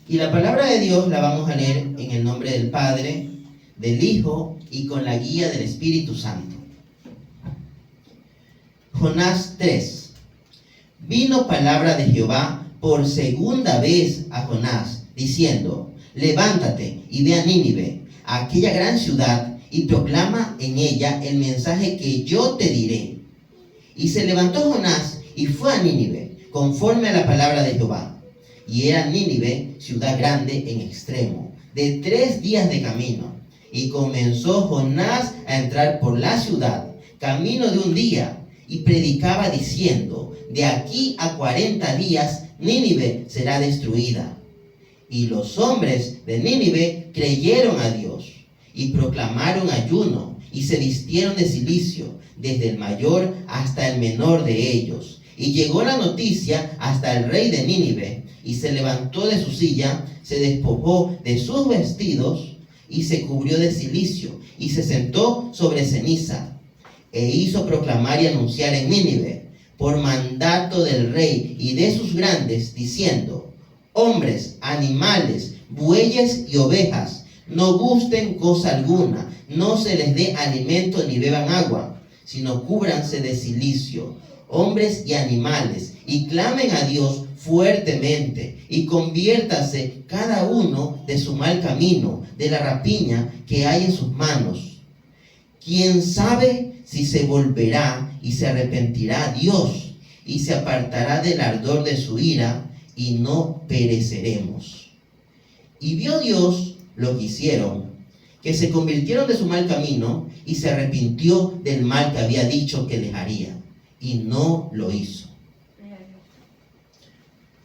Y la palabra de Dios la vamos a leer en el nombre del Padre, del Hijo y con la guía del Espíritu Santo. Jonás 3. Vino palabra de Jehová por segunda vez a Jonás, diciendo: levántate y ve a Nínive, a aquella gran ciudad, y proclama en ella el mensaje que yo te diré. Y se levantó Jonás y fue a Nínive, conforme a la palabra de Jehová. Y era Nínive ciudad grande en extremo, de 3 días de camino. Y comenzó Jonás a entrar por la ciudad, camino de 1 día, y predicaba diciendo: de aquí a 40 días Nínive será destruida. Y los hombres de Nínive creyeron a Dios, y proclamaron ayuno, y se vistieron de cilicio, desde el mayor hasta el menor de ellos. Y llegó la noticia hasta el rey de Nínive, y se levantó de su silla, se despojó de sus vestidos, y se cubrió de cilicio, y se sentó sobre ceniza, e hizo proclamar y anunciar en Nínive, por mandato del rey y de sus grandes, diciendo: hombres, animales, bueyes y ovejas, no gusten cosa alguna, no se les dé alimento ni beban agua, sino cúbranse de cilicio, hombres y animales, y clamen a Dios fuertemente, y conviértase cada uno de su mal camino, de la rapiña que hay en sus manos. ¿Quién sabe si se volverá y se arrepentirá Dios, y se apartará del ardor de su ira, y no pereceremos? Y vio Dios lo que hicieron, que se convirtieron de su mal camino, y se arrepintió del mal que había dicho que les haría, y no lo hizo.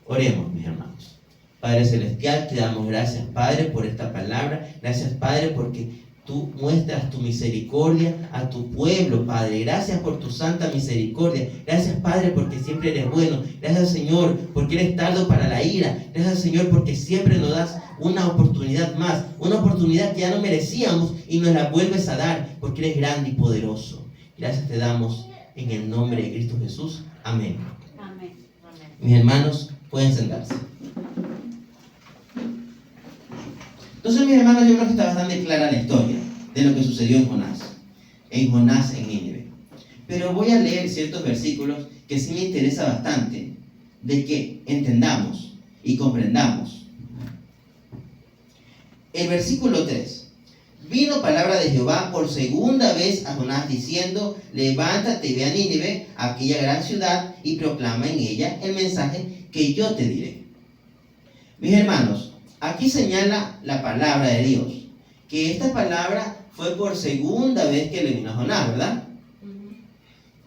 Oremos, mis hermanos. Padre Celestial, te damos gracias, Padre, por esta palabra. Gracias, Padre, porque tú muestras tu misericordia a tu pueblo, Padre. Gracias por tu santa misericordia. Gracias, Padre, porque siempre eres bueno. Gracias, Señor, porque eres tardo para la ira. Gracias, Señor, porque siempre nos das una oportunidad más. Una oportunidad que ya no merecíamos y nos la vuelves a dar, porque eres grande y poderoso. Gracias te damos en el nombre de Cristo Jesús. Amén. Amén. Mis hermanos, pueden sentarse. Entonces, mis hermanos, yo creo que está bastante clara la historia de lo que sucedió en Jonás en Nínive. Pero voy a leer ciertos versículos que sí me interesa bastante de que entendamos y comprendamos. El versículo 3. Vino palabra de Jehová por segunda vez a Jonás diciendo: levántate y ve a Nínive, aquella gran ciudad, y proclama en ella el mensaje que yo te diré. Mis hermanos, aquí señala la palabra de Dios, que esta palabra fue por segunda vez que le vino a Jonás, ¿verdad?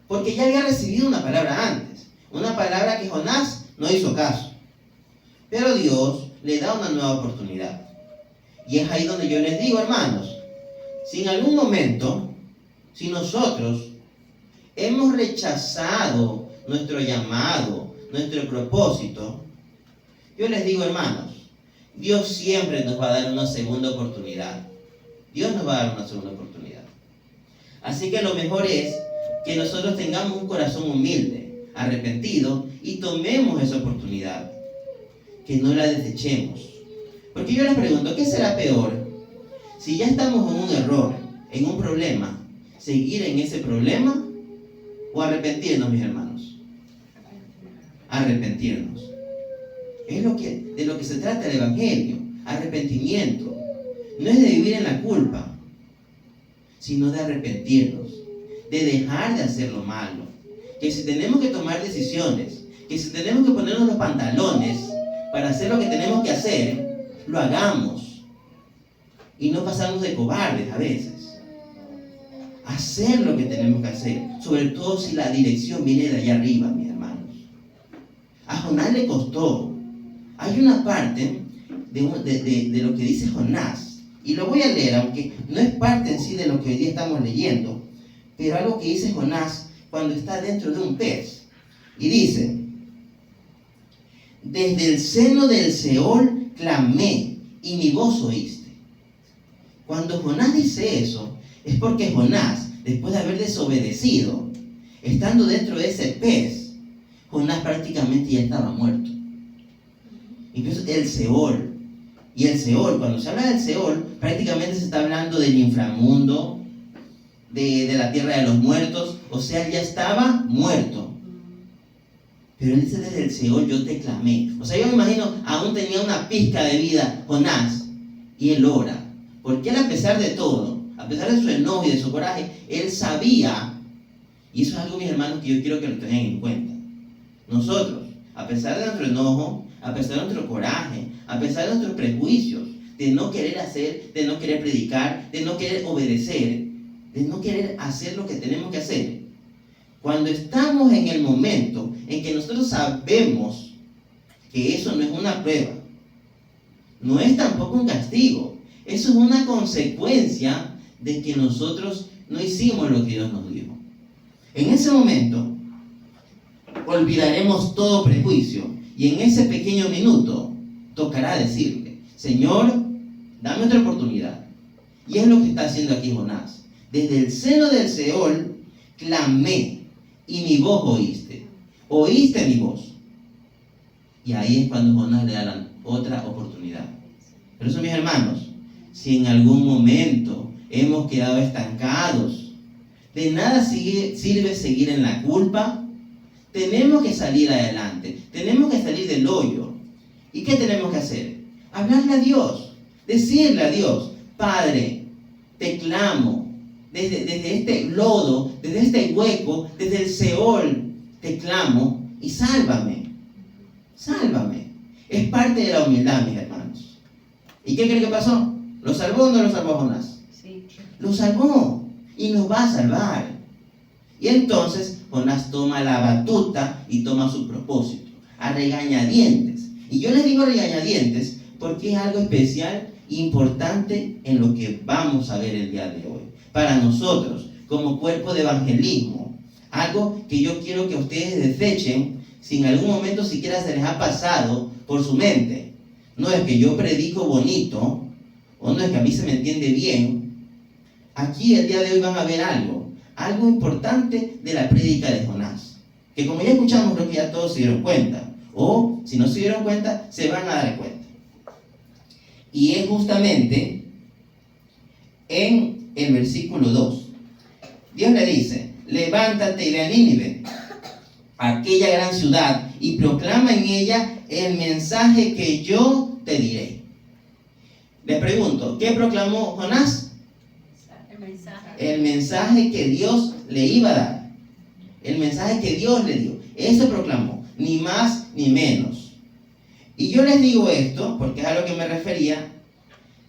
Porque ya había recibido una palabra antes, una palabra que Jonás no hizo caso. Pero Dios le da una nueva oportunidad. Y es ahí donde yo les digo, hermanos, si en algún momento, si nosotros hemos rechazado nuestro llamado, nuestro propósito, yo les digo, hermanos, Dios siempre nos va a dar una segunda oportunidad. Dios nos va a dar una segunda oportunidad. Así que lo mejor es que nosotros tengamos un corazón humilde, arrepentido, y tomemos esa oportunidad. Que no la desechemos. Porque yo les pregunto, ¿qué será peor? Si ya estamos en un error, en un problema, ¿seguir en ese problema o arrepentirnos, mis hermanos? Arrepentirnos. Es de lo que se trata el Evangelio, arrepentimiento. No es de vivir en la culpa, sino de arrepentirnos, de dejar de hacer lo malo. Que si tenemos que tomar decisiones, que si tenemos que ponernos los pantalones para hacer lo que tenemos que hacer, lo hagamos. Y no pasarnos de cobardes a veces. Hacer lo que tenemos que hacer, sobre todo si la dirección viene de allá arriba, mis hermanos. A Jonás le costó. Hay una parte de lo que dice Jonás, y lo voy a leer, aunque no es parte en sí de lo que hoy día estamos leyendo, pero algo que dice Jonás cuando está dentro de un pez. Y dice: desde el seno del Seol clamé, y mi voz oíste. Cuando Jonás dice eso, es porque Jonás, después de haber desobedecido, estando dentro de ese pez, Jonás prácticamente ya estaba muerto. Entonces el Seol, Y el Seol, cuando se habla del Seol, prácticamente se está hablando del inframundo, de la tierra de los muertos, o sea, él ya estaba muerto. Pero él dice, desde el Seol yo te clamé. O sea, yo me imagino, aún tenía una pizca de vida Jonás, y él ora. Porque él, a pesar de todo, a pesar de su enojo y de su coraje, él sabía, y eso es algo, mis hermanos, que yo quiero que lo tengan en cuenta. Nosotros, a pesar de nuestro enojo, a pesar de nuestro coraje, a pesar de nuestros prejuicios, de no querer hacer, de no querer predicar, de no querer obedecer, de no querer hacer lo que tenemos que hacer, cuando estamos en el momento en que nosotros sabemos que eso no es una prueba, no es tampoco un castigo, eso es una consecuencia de que nosotros no hicimos lo que Dios nos dijo. En ese momento, olvidaremos todo prejuicio y en ese pequeño minuto tocará decirle, Señor, dame otra oportunidad. Y es lo que está haciendo aquí Jonás. Desde el seno del Seol clamé y mi voz oíste. Oíste mi voz. Y ahí es cuando Jonás le da la otra oportunidad. Por eso, mis hermanos, si en algún momento hemos quedado estancados, de nada sirve seguir en la culpa. Tenemos que salir adelante, tenemos que salir del hoyo. ¿Y qué tenemos que hacer? Hablarle a Dios, decirle a Dios, Padre, te clamo, desde este lodo, desde este hueco, desde el Seol, te clamo y sálvame, sálvame. Es parte de la humildad, mis hermanos. ¿Y qué cree que pasó? ¿Lo salvó o no lo salvó Jonás? Sí. Lo salvó y nos va a salvar. Y entonces Jonás toma la batuta y toma su propósito, a regañadientes. Y yo les digo regañadientes porque es algo especial e importante en lo que vamos a ver el día de hoy. Para nosotros, como cuerpo de evangelismo, algo que yo quiero que ustedes desechen si en algún momento siquiera se les ha pasado por su mente. No es que yo predico bonito, o no es que a mí se me entiende bien. Aquí el día de hoy van a ver algo importante de la prédica de Jonás, que como ya escuchamos, creo que ya todos se dieron cuenta, o si no se dieron cuenta, se van a dar cuenta. Y es justamente en el versículo 2. Dios le dice, levántate y ve a Nínive, aquella gran ciudad, y proclama en ella el mensaje que yo te diré. Les pregunto, ¿qué proclamó Jonás? El mensaje que Dios le iba a dar. El mensaje que Dios le dio. Eso proclamó, ni más ni menos. Y yo les digo esto, porque es a lo que me refería,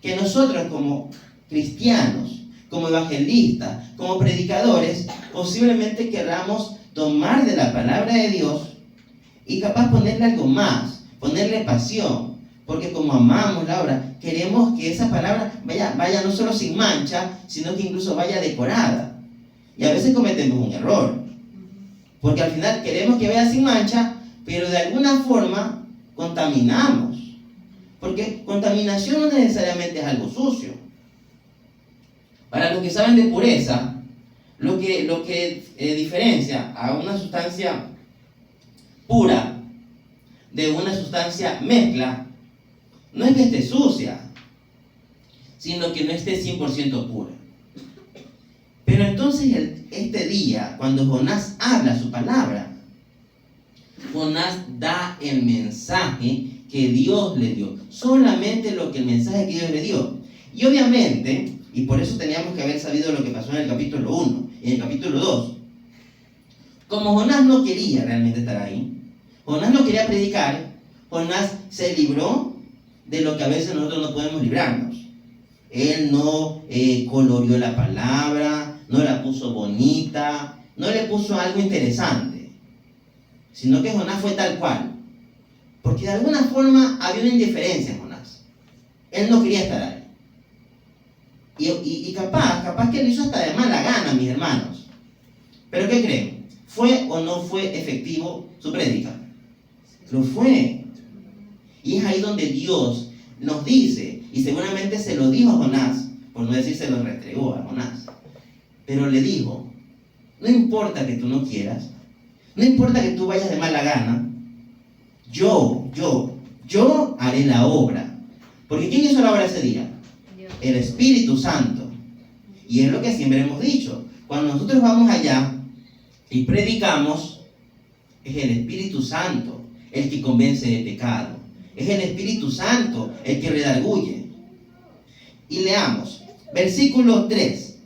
que nosotros como cristianos, como evangelistas, como predicadores, posiblemente queramos tomar de la palabra de Dios y capaz ponerle algo más, ponerle pasión, porque como amamos la obra, queremos que esa palabra vaya no solo sin mancha, sino que incluso vaya decorada. Y a veces cometemos un error, porque al final queremos que vaya sin mancha, pero de alguna forma contaminamos. Porque contaminación no necesariamente es algo sucio. Para los que saben de pureza, lo que diferencia a una sustancia pura de una sustancia mezcla, no es que esté sucia, sino que no esté 100% pura. Pero entonces este día, cuando Jonás habla su palabra, Jonás da el mensaje que Dios le dio. Solamente lo que el mensaje que Dios le dio. Y obviamente, y por eso teníamos que haber sabido lo que pasó en el capítulo 1 y en el capítulo 2. Como Jonás no quería realmente estar ahí, Jonás no quería predicar, Jonás se libró de lo que a veces nosotros no podemos librarnos. Él no coloreó la palabra, no la puso bonita, no le puso algo interesante, sino que Jonás fue tal cual. Porque de alguna forma había una indiferencia en Jonás. Él no quería estar ahí. Y capaz que lo hizo hasta de mala gana, mis hermanos. ¿Pero qué creen? ¿Fue o no fue efectivo su prédica? Lo fue. Y es ahí donde Dios nos dice, y seguramente se lo dijo a Jonás, por no decir se lo restregó a Jonás, pero le dijo, no importa que tú no quieras, no importa que tú vayas de mala gana, yo haré la obra, Porque ¿quién hizo la obra ese día? Dios. El Espíritu Santo. Y es lo que siempre hemos dicho. Cuando nosotros vamos allá y predicamos, es el Espíritu Santo el que convence de pecado. Es el Espíritu Santo el que redarguye. Y leamos, versículo 3.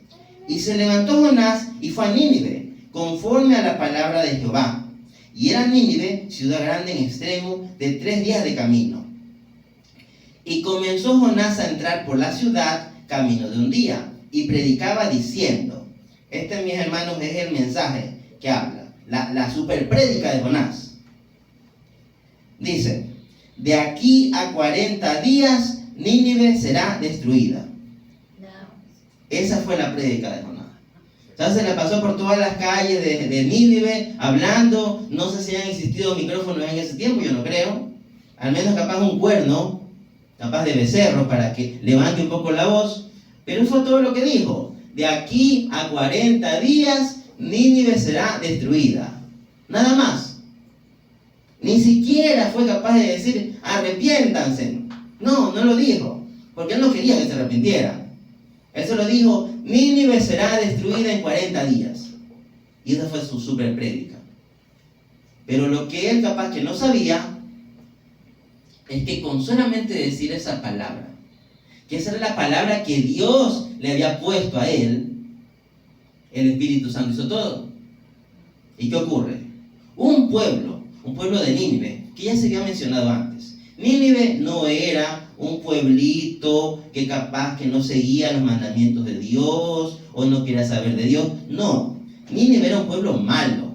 Y se levantó Jonás y fue a Nínive, conforme a la palabra de Jehová. Y era Nínive, ciudad grande en extremo, de 3 días de camino. Y comenzó Jonás a entrar por la ciudad, camino de un día, y predicaba diciendo, este, mis hermanos, es el mensaje que habla, la super prédica de Jonás. Dice, de aquí a 40 días Nínive será destruida. Esa fue la prédica de Jonás. Ya se la pasó por todas las calles de Nínive, hablando. No sé si han existido micrófonos en ese tiempo, yo no creo. Al menos capaz un cuerno, capaz de becerro, para que levante un poco la voz. Pero eso fue todo lo que dijo. De aquí a 40 días Nínive será destruida. Nada más. Ni siquiera fue capaz de decir, arrepiéntanse. No, no lo dijo. Porque él no quería que se arrepintieran. Él solo dijo, Nínive será destruida en 40 días. Y esa fue su super prédica. Pero lo que él capaz que no sabía es que con solamente decir esa palabra, que esa era la palabra que Dios le había puesto a él, el Espíritu Santo hizo todo. ¿Y qué ocurre? Un pueblo de Nínive, que ya se había mencionado antes. Nínive no era un pueblito que capaz que no seguía los mandamientos de Dios o no quería saber de Dios. No, Nínive era un pueblo malo,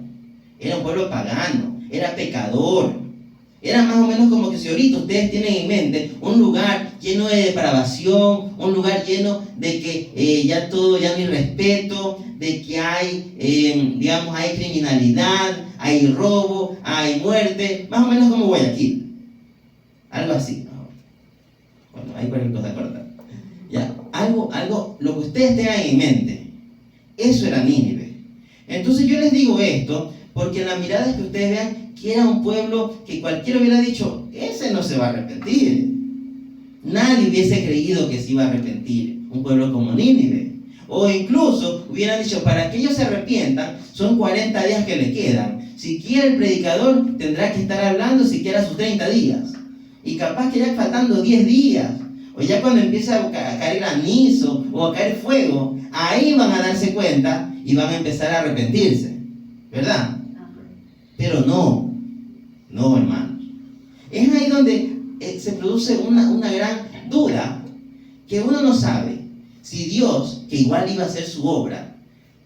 era un pueblo pagano, era pecador. Era más o menos como que si ahorita ustedes tienen en mente un lugar lleno de depravación, un lugar lleno de que ya todo, ya no hay respeto, de que hay, digamos, hay criminalidad, hay robo, hay muerte, más o menos como Guayaquil. Algo así, ¿no? Bueno, hay cualquier cosa corta. Ya, algo, lo que ustedes tengan en mente, eso era Nínive. Entonces yo les digo esto, porque en la mirada es que ustedes vean que era un pueblo que cualquiera hubiera dicho, ese no se va a arrepentir. Nadie hubiese creído que se iba a arrepentir, un pueblo como Nínive. O incluso hubieran dicho, para que ellos se arrepientan, son 40 días que le quedan. Siquiera el predicador tendrá que estar hablando siquiera sus 30 días. Y capaz que ya faltando 10 días, o ya cuando empieza a caer granizo o a caer fuego, ahí van a darse cuenta y van a empezar a arrepentirse, ¿verdad? Pero no, hermanos. Es ahí donde se produce una gran duda, que uno no sabe si Dios, que igual iba a hacer su obra,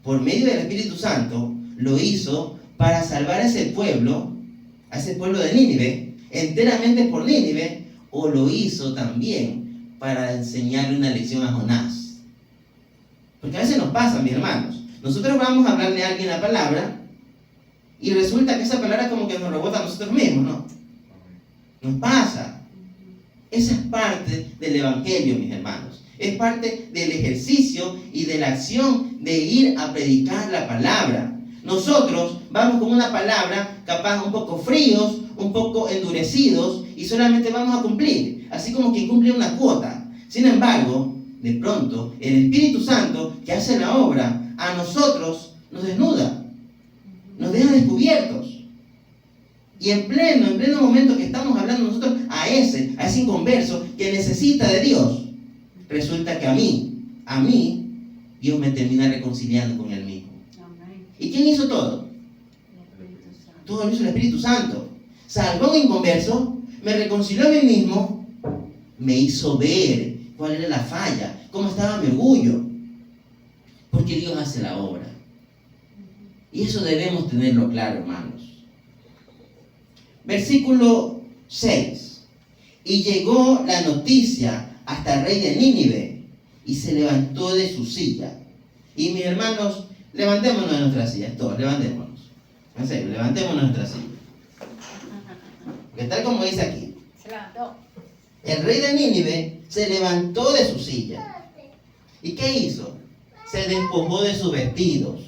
por medio del Espíritu Santo, lo hizo para salvar a ese pueblo de Nínive, enteramente por Nínive, o lo hizo también para enseñarle una lección a Jonás. Porque a veces nos pasa, mis hermanos, nosotros vamos a hablarle a alguien la palabra, y resulta que esa palabra como que nos rebota a nosotros mismos, ¿no? Nos pasa. Esa es parte del Evangelio, mis hermanos. Es parte del ejercicio y de la acción de ir a predicar la palabra. Nosotros vamos con una palabra capaz un poco fríos, un poco endurecidos, y solamente vamos a cumplir, así como quien cumple una cuota. Sin embargo, de pronto, el Espíritu Santo que hace la obra a nosotros nos desnuda. Nos deja descubiertos. Y en pleno momento que estamos hablando nosotros a ese inconverso que necesita de Dios, resulta que a mí, Dios me termina reconciliando con Él mismo. ¿Y quién hizo todo? Todo lo hizo el Espíritu Santo. Salvó a un inconverso, me reconcilió a mí mismo, me hizo ver cuál era la falla, cómo estaba mi orgullo. Porque Dios hace la obra. Y eso debemos tenerlo claro, hermanos. Versículo 6. Y llegó la noticia hasta el rey de Nínive, y se levantó de su silla. Y mis hermanos, levantémonos de nuestras sillas, todos, levantémonos. En serio, levantémonos de nuestras sillas. Porque tal como dice aquí, Se levantó. el rey de Nínive se levantó de su silla. ¿Y qué hizo? Se despojó de sus vestidos.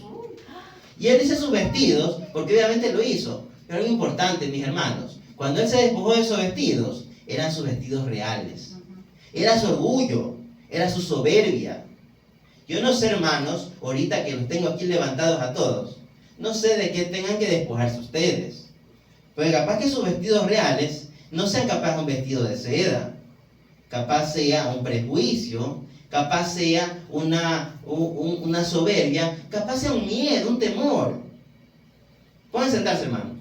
Y él dice sus vestidos porque obviamente lo hizo. Pero algo importante, mis hermanos, cuando él se despojó de sus vestidos, eran sus vestidos reales. era su orgullo, era su soberbia. Yo no sé, hermanos, ahorita que los tengo aquí levantados a todos, no sé de qué tengan que despojarse ustedes. Pero capaz que sus vestidos reales no sean capaz de un vestido de seda. Capaz sea un prejuicio, capaz sea una soberbia, capaz sea un miedo, un temor. Pueden sentarse, hermanos.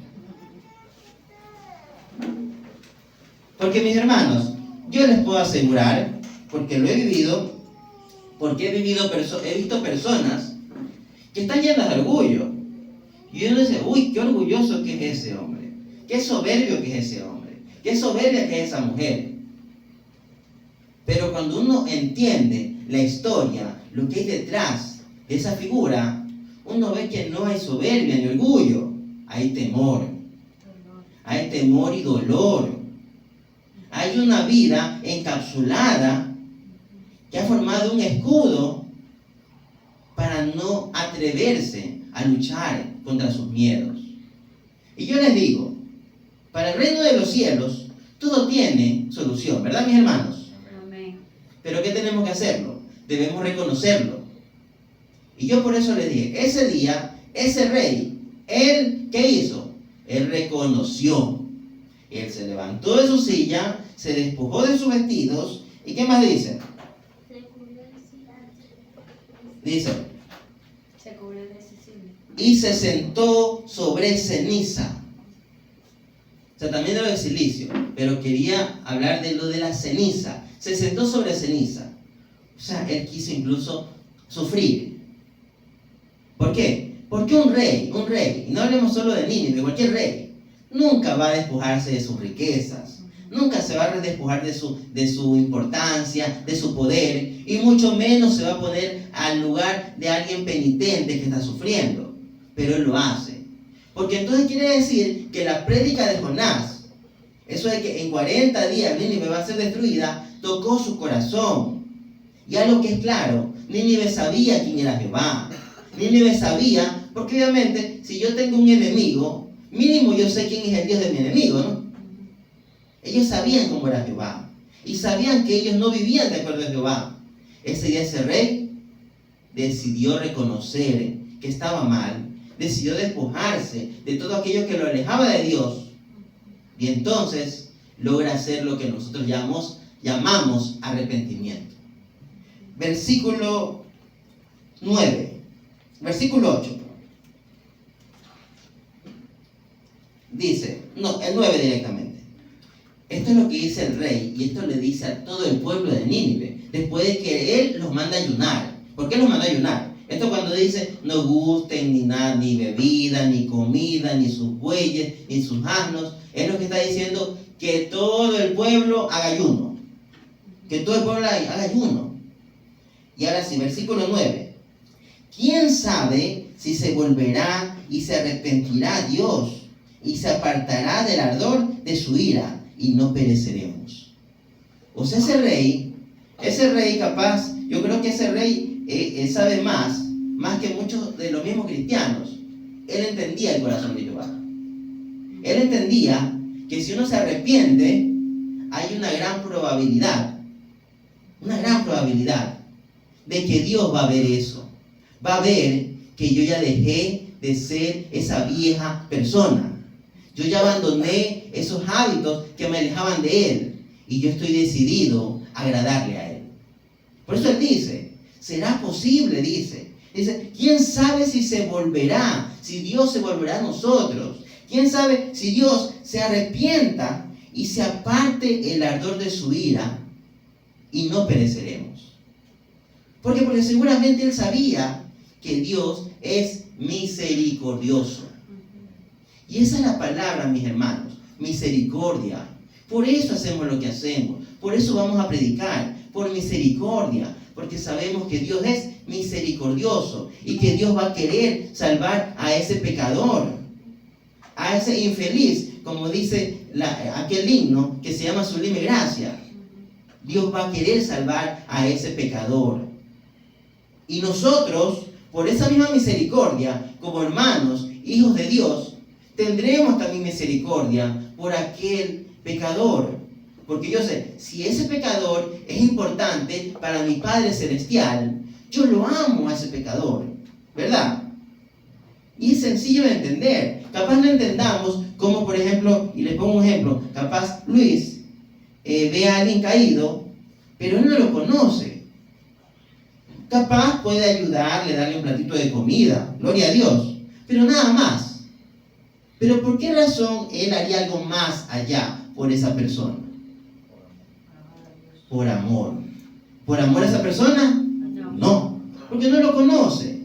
Porque mis hermanos, yo les puedo asegurar, porque lo he vivido, porque he visto personas que están llenas de orgullo. Y uno dice, uy, qué orgulloso que es ese hombre, qué soberbio que es ese hombre, qué soberbia que es esa mujer. Pero cuando uno entiende la historia, lo que hay detrás de esa figura, uno ve que no hay soberbia ni orgullo, hay temor. Hay temor y dolor. Hay una vida encapsulada que ha formado un escudo para no atreverse a luchar contra sus miedos. Y yo les digo, para el reino de los cielos, todo tiene solución, ¿verdad, mis hermanos? Amén. Pero ¿qué tenemos que hacerlo? Debemos reconocerlo. Y yo por eso les dije, ese día, ese rey, él, ¿qué hizo? Él reconoció. Él se levantó de su silla, se despojó de sus vestidos, ¿y qué más dice? Dice, Se cubrió de cecilia. y se sentó sobre ceniza. O sea, también de lo de silicio, pero quería hablar de lo de la ceniza. Se sentó sobre ceniza. O sea, él quiso incluso sufrir. ¿Por qué? Porque un rey, y no hablemos solo de Nínive, cualquier rey, nunca va a despojarse de sus riquezas, nunca se va a despojar de su importancia, de su poder, y mucho menos se va a poner al lugar de alguien penitente que está sufriendo. Pero él lo hace. Porque entonces quiere decir que la prédica de Jonás, eso de que en 40 días Nínive va a ser destruida, tocó su corazón. Y algo que es claro, Nínive sabía quién era Jehová. Nínive sabía, porque obviamente si yo tengo un enemigo, mínimo yo sé quién es el Dios de mi enemigo, ¿no? Ellos sabían cómo era Jehová. Y sabían que ellos no vivían de acuerdo a Jehová. Ese día ese rey decidió reconocer que estaba mal, decidió despojarse de todo aquello que lo alejaba de Dios. Y entonces logra hacer lo que nosotros llamamos arrepentimiento. Versículo 9. Versículo 8. Dice, no, el 9 directamente. Esto es lo que dice el rey, y esto le dice a todo el pueblo de Nínive, después de que él los manda a ayunar. ¿Por qué los manda a ayunar? Esto cuando dice, no gusten ni nada, ni bebida, ni comida, ni sus bueyes, ni sus asnos, es lo que está diciendo que todo el pueblo haga ayuno. Que todo el pueblo haga ayuno. Y ahora sí, versículo 9. ¿Quién sabe si se volverá y se arrepentirá a Dios y se apartará del ardor de su ira y no pereceremos? O sea, ese rey capaz, yo creo que ese rey sabe más que muchos de los mismos cristianos. Él entendía el corazón de Jehová. Él entendía que si uno se arrepiente, hay una gran probabilidad de que Dios va a ver eso. Va a ver que yo ya dejé de ser esa vieja persona. Yo ya abandoné esos hábitos que me alejaban de Él. Y yo estoy decidido a agradarle a Él. Por eso Él dice, ¿será posible? Dice, ¿quién sabe si se volverá? Si Dios se volverá a nosotros. ¿Quién sabe si Dios se arrepienta y se aparte el ardor de su ira y no pereceremos? Porque seguramente Él sabía que Dios es misericordioso. Y esa es la palabra, mis hermanos, misericordia. Por eso hacemos lo que hacemos. Por eso vamos a predicar, por misericordia. Porque sabemos que Dios es misericordioso y que Dios va a querer salvar a ese pecador, a ese infeliz, como dice aquel himno que se llama Sublime Gracia. Dios va a querer salvar a ese pecador. Y nosotros, por esa misma misericordia, como hermanos, hijos de Dios, tendremos también misericordia por aquel pecador. Porque yo sé, si ese pecador es importante para mi Padre Celestial, yo lo amo a ese pecador, ¿verdad? Y es sencillo de entender. Capaz no entendamos como, por ejemplo, y les pongo un ejemplo, capaz Luis ve a alguien caído, pero él no lo conoce. Capaz puede ayudarle, darle un platito de comida, gloria a Dios, pero nada más. Pero ¿por qué razón él haría algo más allá por esa persona? Por amor. ¿Por amor a esa persona? No, porque no lo conoce.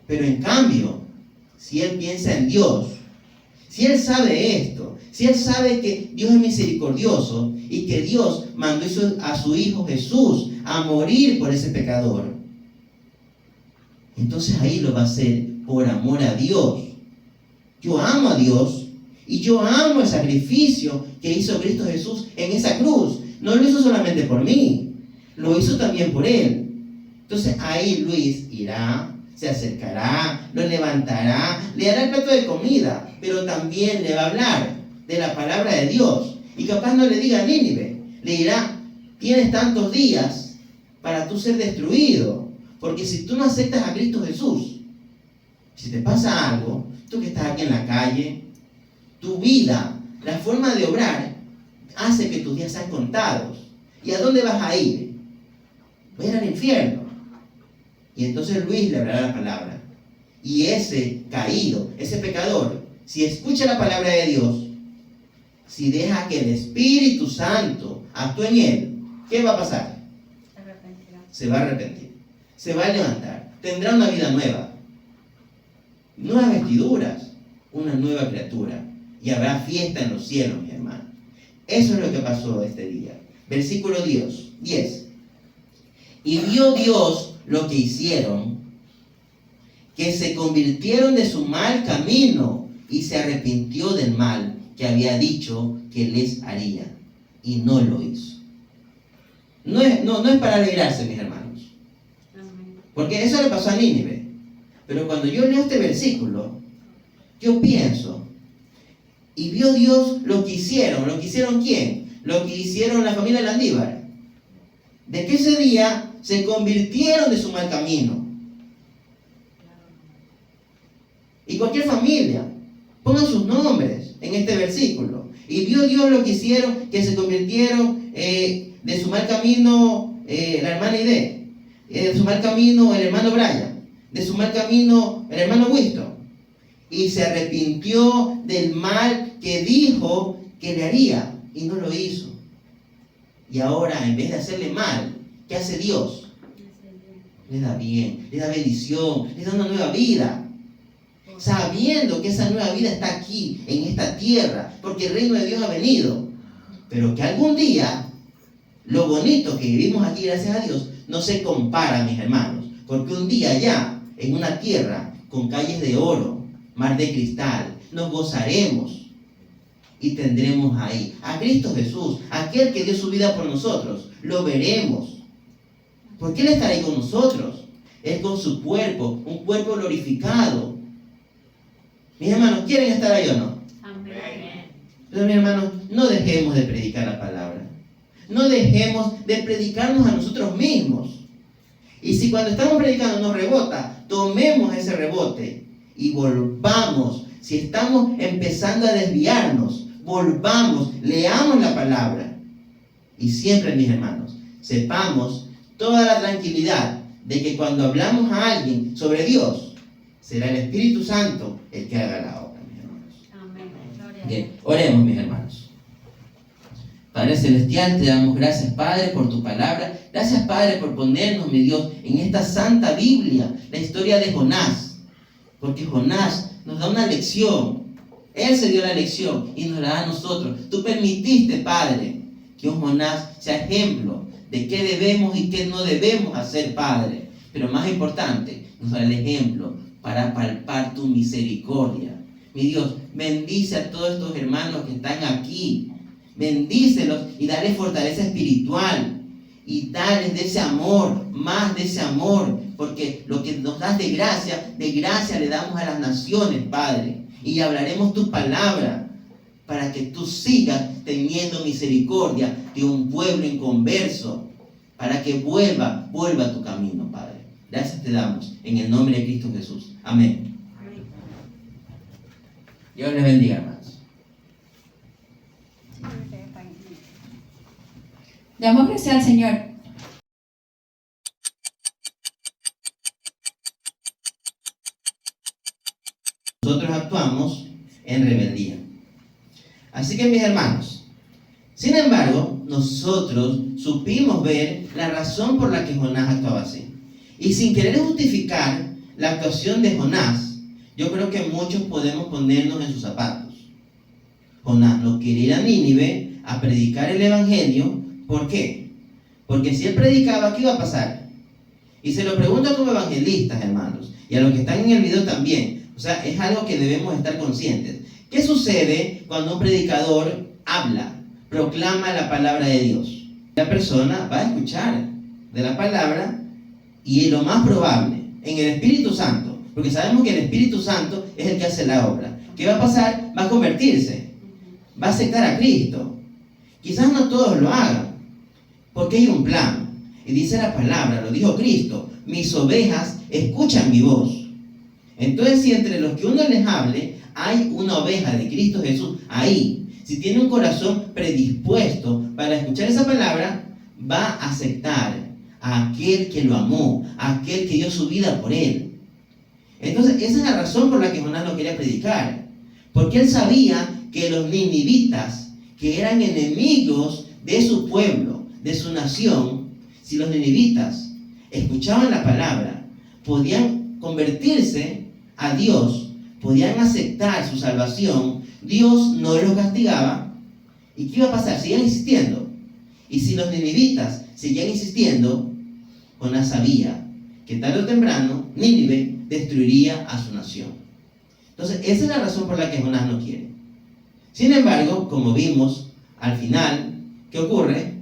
Pero en cambio, si él piensa en Dios, si él sabe esto, si él sabe que Dios es misericordioso y que Dios mandó a su Hijo Jesús a morir por ese pecador, entonces ahí lo va a hacer por amor a Dios. Yo amo a Dios y yo amo el sacrificio que hizo Cristo Jesús en esa cruz. No lo hizo solamente por mí, lo hizo también por Él. Entonces ahí Luis irá, se acercará, lo levantará, le dará el plato de comida, pero también le va a hablar de la palabra de Dios. Y capaz no le diga a Nínive, le dirá, tienes tantos días para tú ser destruido, porque si tú no aceptas a Cristo Jesús, si te pasa algo, tú que estás aquí en la calle, tu vida, la forma de obrar, hace que tus días sean contados. ¿Y a dónde vas a ir? Vas a ir al infierno. Y entonces Luis le hablará la palabra. Y ese caído, ese pecador, si escucha la palabra de Dios, si deja que el Espíritu Santo actúe en él, ¿qué va a pasar? Se va a arrepentir. Se va a levantar. Tendrá una vida nueva. Nuevas vestiduras. Una nueva criatura. Y habrá fiesta en los cielos, mi hermano. Eso es lo que pasó este día. Versículo 10. Y vio Dios lo que hicieron, que se convirtieron de su mal camino y se arrepintió del mal que había dicho que les haría, y no lo hizo. No es para alegrarse, mis hermanos, porque eso le pasó a Nínive. Pero cuando yo leo este versículo, yo pienso, y vio Dios lo que hicieron. ¿Lo que hicieron quién? Lo que hicieron la familia Landívar. De que ese día se convirtieron de su mal camino. Y cualquier familia, pongan sus nombres en este versículo. Y vio Dios lo que hicieron, que se convirtieron de su mal camino la hermana Ide, de su mal camino el hermano Brian, de su mal camino el hermano Winston. Y se arrepintió del mal que dijo que le haría, y no lo hizo. Y ahora, en vez de hacerle mal, ¿qué hace Dios? Le da bien, le da bendición, le da una nueva vida. Sabiendo que esa nueva vida está aquí, en esta tierra, porque el reino de Dios ha venido. Pero que algún día, lo bonito que vivimos aquí, gracias a Dios, no se compara, mis hermanos. Porque un día ya, en una tierra con calles de oro, mar de cristal, nos gozaremos. Y tendremos ahí a Cristo Jesús, aquel que dio su vida por nosotros. Lo veremos. Porque Él estará ahí con nosotros. Él con su cuerpo, un cuerpo glorificado. Mis hermanos, ¿quieren estar ahí o no? Amén. Entonces, mis hermanos, no dejemos de predicar la palabra. No dejemos de predicarnos a nosotros mismos. Y si cuando estamos predicando nos rebota, tomemos ese rebote y volvamos. Si estamos empezando a desviarnos, volvamos, leamos la palabra. Y siempre, mis hermanos, sepamos toda la tranquilidad de que cuando hablamos a alguien sobre Dios, será el Espíritu Santo el que haga la obra, mis hermanos. Amén. Bien, oremos, mis hermanos. Padre Celestial, te damos gracias, Padre, por tu palabra. Gracias, Padre, por ponernos, mi Dios, en esta santa Biblia, la historia de Jonás. Porque Jonás nos da una lección. Él se dio la lección y nos la da a nosotros. Tú permitiste, Padre, que un Jonás sea ejemplo de qué debemos y qué no debemos hacer, Padre. Pero más importante, nos da el ejemplo para palpar tu misericordia. Mi Dios, bendice a todos estos hermanos que están aquí. Bendícelos y dale fortaleza espiritual. Y dales de ese amor, más de ese amor. Porque lo que nos das de gracia le damos a las naciones, Padre. Y hablaremos tu palabra. para que tú sigas teniendo misericordia de un pueblo inconverso, para que vuelva a tu camino, Padre. Gracias te damos en el nombre de Cristo Jesús. Amén. Dios les bendiga, hermanos. Damos gracias al Señor. Nosotros actuamos en rebeldía. Así que, mis hermanos, sin embargo, nosotros supimos ver la razón por la que Jonás actuaba así. Y sin querer justificar la actuación de Jonás, yo creo que muchos podemos ponernos en sus zapatos. Jonás no quería ir a Nínive a predicar el evangelio. ¿Por qué? Porque si él predicaba, ¿qué iba a pasar? Y se lo pregunto como evangelistas, hermanos, y a los que están en el video también. O sea, es algo que debemos estar conscientes. ¿Qué sucede cuando un predicador habla, proclama la palabra de Dios? La persona va a escuchar de la palabra y lo más probable, en el Espíritu Santo, porque sabemos que el Espíritu Santo es el que hace la obra. ¿Qué va a pasar? Va a convertirse, va a aceptar a Cristo. Quizás no todos lo hagan, porque hay un plan. Y dice la palabra, lo dijo Cristo, mis ovejas escuchan mi voz. Entonces, si entre los que uno les hable hay una oveja de Cristo Jesús, ahí, si tiene un corazón predispuesto para escuchar esa palabra, va a aceptar a aquel que lo amó, a aquel que dio su vida por él. Entonces, esa es la razón por la que Jonás no quería predicar, porque él sabía que los ninivitas, que eran enemigos de su pueblo, de su nación, si los ninivitas escuchaban la palabra, podían convertirse a Dios, podían aceptar su salvación, Dios no los castigaba. ¿Y qué iba a pasar? Seguían insistiendo. Y si los ninivitas seguían insistiendo, Jonás sabía que tarde o temprano Nínive destruiría a su nación. Entonces, esa es la razón por la que Jonás no quiere. Sin embargo, como vimos, al final, ¿qué ocurre?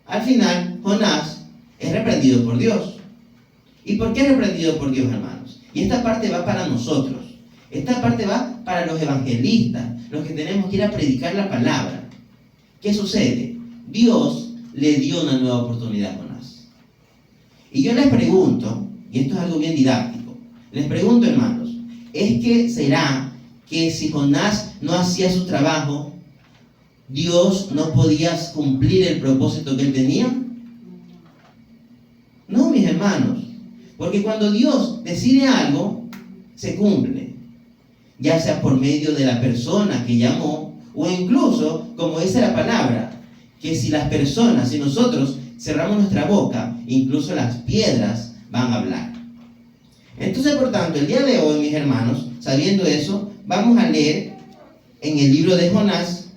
Al final, Jonás es reprendido por Dios. ¿Y por qué es reprendido por Dios, hermanos? Y esta parte va para nosotros. Esta parte va para los evangelistas, los que tenemos que ir a predicar la palabra. ¿Qué sucede? Dios le dio una nueva oportunidad a Jonás. Y yo les pregunto, y esto es algo bien didáctico, les pregunto, hermanos, ¿es que será que si Jonás no hacía su trabajo, Dios no podía cumplir el propósito que él tenía? No, mis hermanos, porque cuando Dios decide algo, se cumple, ya sea por medio de la persona que llamó, o incluso, como dice la palabra, que si las personas, si nosotros cerramos nuestra boca, incluso las piedras van a hablar. Entonces, por tanto, el día de hoy, mis hermanos, sabiendo eso, vamos a leer en el libro de Jonás,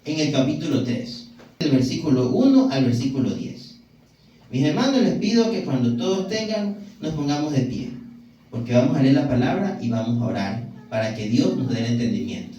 en el capítulo 3, del versículo 1 al versículo 10. Mis hermanos, les pido que cuando todos tengan, nos pongamos de pie, porque vamos a leer la palabra y vamos a orar para que Dios nos dé el entendimiento.